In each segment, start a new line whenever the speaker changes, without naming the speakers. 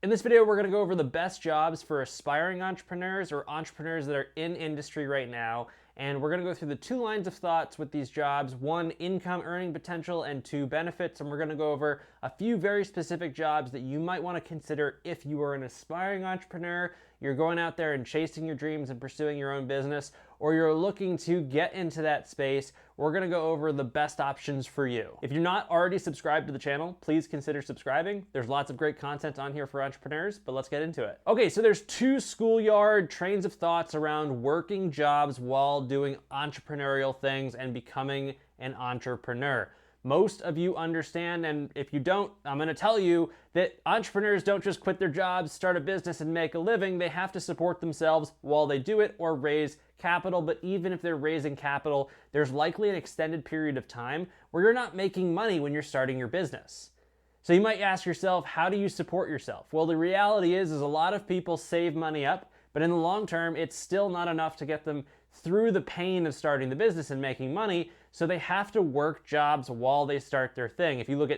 In this video, we're gonna go over the best jobs for aspiring entrepreneurs or entrepreneurs that are in industry right now. And we're gonna go through the two lines of thoughts with these jobs: one, income earning potential, and two, benefits. And we're gonna go over a few very specific jobs that you might wanna consider if you are an aspiring entrepreneur, you're going out there and chasing your dreams and pursuing your own business, or you're looking to get into that space. We're gonna go over the best options for you. If you're not already subscribed to the channel, please consider subscribing. There's lots of great content on here for entrepreneurs, but let's get into it. Okay, so there's two schoolyard trains of thoughts around working jobs while doing entrepreneurial things and becoming an entrepreneur. Most of you understand, and if you don't, I'm gonna tell you that entrepreneurs don't just quit their jobs, start a business, and make a living. They have to support themselves while they do it or raise capital. But even if they're raising capital, there's likely an extended period of time where you're not making money when you're starting your business. So you might ask yourself, how do you support yourself? Well, the reality is a lot of people save money up, but in the long term, it's still not enough to get them through the pain of starting the business and making money. So they have to work jobs while they start their thing. If you look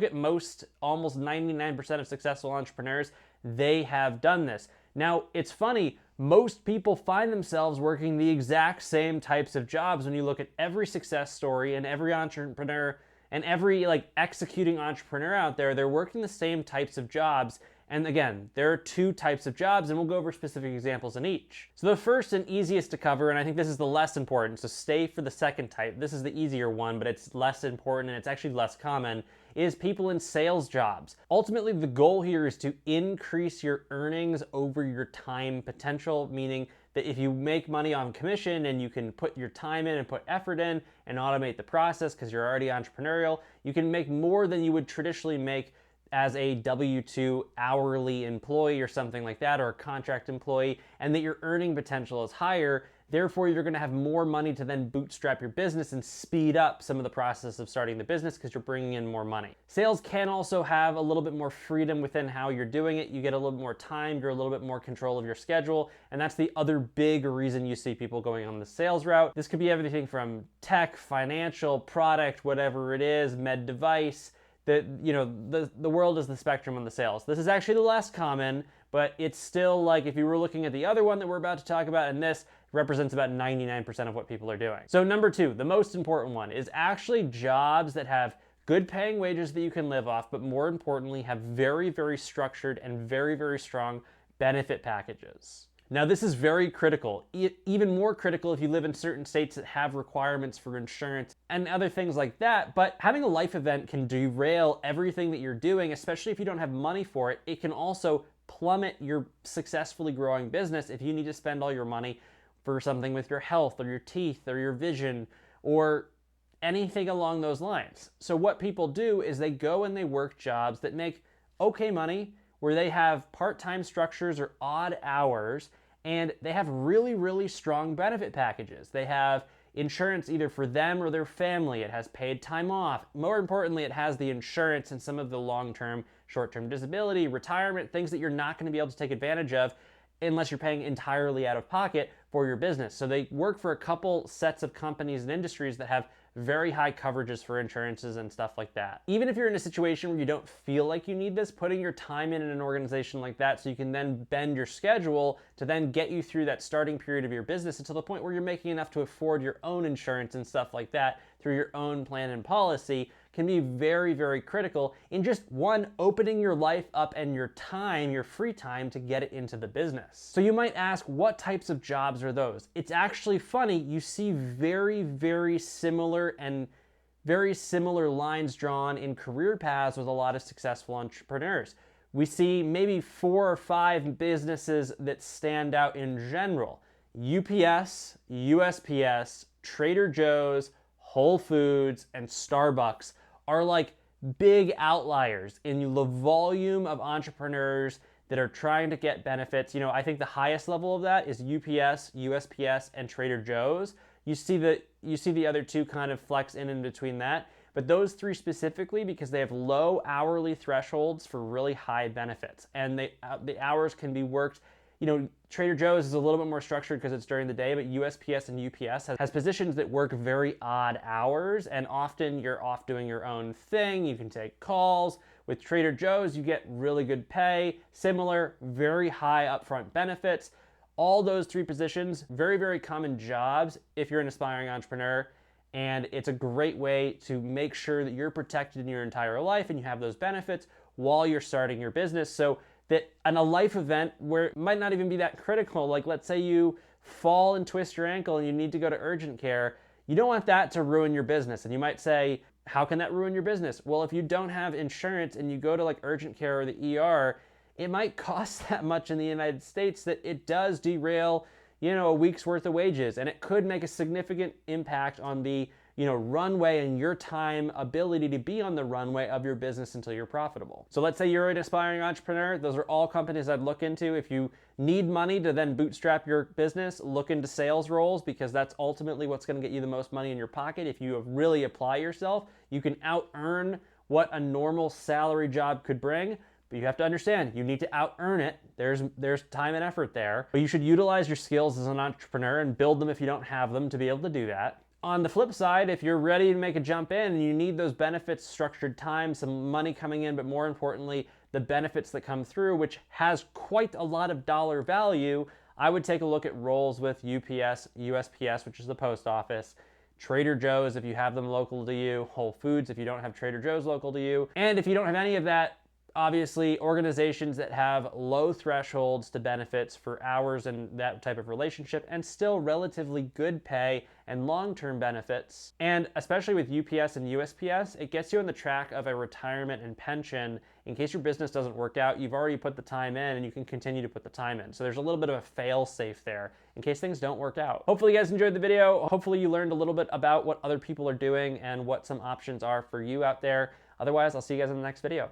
at most, almost 99% of successful entrepreneurs, they have done this. Now, it's funny, most people find themselves working the exact same types of jobs. When you look at every success story and every entrepreneur and every executing entrepreneur out there, they're working the same types of jobs. And again, there are two types of jobs, and we'll go over specific examples in each. So the first and easiest to cover, and I think this is the less important, so stay for the second type. This is the easier one, but it's less important and it's actually less common, is people in sales jobs. Ultimately, the goal here is to increase your earnings over your time potential, meaning that if you make money on commission and you can put your time in and put effort in and automate the process because you're already entrepreneurial, you can make more than you would traditionally make as a W-2 hourly employee or something like that, or a contract employee, and that your earning potential is higher. Therefore, you're gonna have more money to then bootstrap your business and speed up some of the process of starting the business because you're bringing in more money. Sales can also have a little bit more freedom within how you're doing it. You get a little bit more time, you're a little bit more control of your schedule, and that's the other big reason you see people going on the sales route. This could be everything from tech, financial, product, whatever it is, med device. The world is the spectrum on the sales. This is actually the less common, but it's still if you were looking at the other one that we're about to talk about, and this represents about 99% of what people are doing. So number two, the most important one, is actually jobs that have good paying wages that you can live off, but more importantly, have very, very structured and very, very strong benefit packages. Now, this is very critical, even more critical if you live in certain states that have requirements for insurance and other things like that. But having a life event can derail everything that you're doing, especially if you don't have money for it. It can also plummet your successfully growing business if you need to spend all your money for something with your health or your teeth or your vision or anything along those lines. So what people do is they go and they work jobs that make okay money, where they have part-time structures or odd hours, and they have really, really strong benefit packages. They have insurance either for them or their family. It has paid time off. More importantly, it has the insurance and some of the long-term, short-term disability, retirement, things that you're not going to be able to take advantage of unless you're paying entirely out of pocket for your business. So they work for a couple sets of companies and industries that have very high coverages for insurances and stuff like that. Even if you're in a situation where you don't feel like you need this, putting your time in an organization like that so you can then bend your schedule to then get you through that starting period of your business until the point where you're making enough to afford your own insurance and stuff like that through your own plan and policy can be very, very critical in just one, opening your life up and your time, your free time, to get it into the business. So you might ask, what types of jobs are those? It's actually funny, you see very, very similar lines drawn in career paths with a lot of successful entrepreneurs. We see maybe 4 or 5 businesses that stand out in general. UPS, USPS, Trader Joe's, Whole Foods, and Starbucks are big outliers in the volume of entrepreneurs that are trying to get benefits. I think the highest level of that is UPS, USPS, and Trader Joe's. You see the other two kind of flex in between that, but those three specifically, because they have low hourly thresholds for really high benefits, and the hours can be worked. Trader Joe's is a little bit more structured because it's during the day, but USPS and UPS has positions that work very odd hours, and often you're off doing your own thing. You can take calls, With Trader Joe's, you get really good pay, similar, very high upfront benefits. All those three positions, very, very common jobs if you're an aspiring entrepreneur. And it's a great way to make sure that you're protected in your entire life and you have those benefits while you're starting your business. So that in a life event where it might not even be that critical, like let's say you fall and twist your ankle and you need to go to urgent care, you don't want that to ruin your business. And you might say, how can that ruin your business? Well, if you don't have insurance and you go to like urgent care or the ER, it might cost that much in the United States that it does derail, a week's worth of wages, and it could make a significant impact on the, runway and your time ability to be on the runway of your business until you're profitable. So let's say you're an aspiring entrepreneur. Those are all companies I'd look into. If you need money to then bootstrap your business, look into sales roles, because that's ultimately what's going to get you the most money in your pocket. If you really apply yourself, you can out earn what a normal salary job could bring. But you have to understand, you need to out earn it. There's time and effort there. But you should utilize your skills as an entrepreneur and build them if you don't have them to be able to do that. On the flip side, if you're ready to make a jump in and you need those benefits, structured time, some money coming in, but more importantly, the benefits that come through, which has quite a lot of dollar value, I would take a look at roles with UPS, USPS, which is the post office, Trader Joe's if you have them local to you, Whole Foods if you don't have Trader Joe's local to you. And if you don't have any of that, obviously, organizations that have low thresholds to benefits for hours and that type of relationship, and still relatively good pay and long-term benefits. And especially with UPS and USPS, it gets you on the track of a retirement and pension. In case your business doesn't work out, you've already put the time in and you can continue to put the time in. So there's a little bit of a fail-safe there in case things don't work out. Hopefully you guys enjoyed the video. Hopefully you learned a little bit about what other people are doing and what some options are for you out there. Otherwise, I'll see you guys in the next video.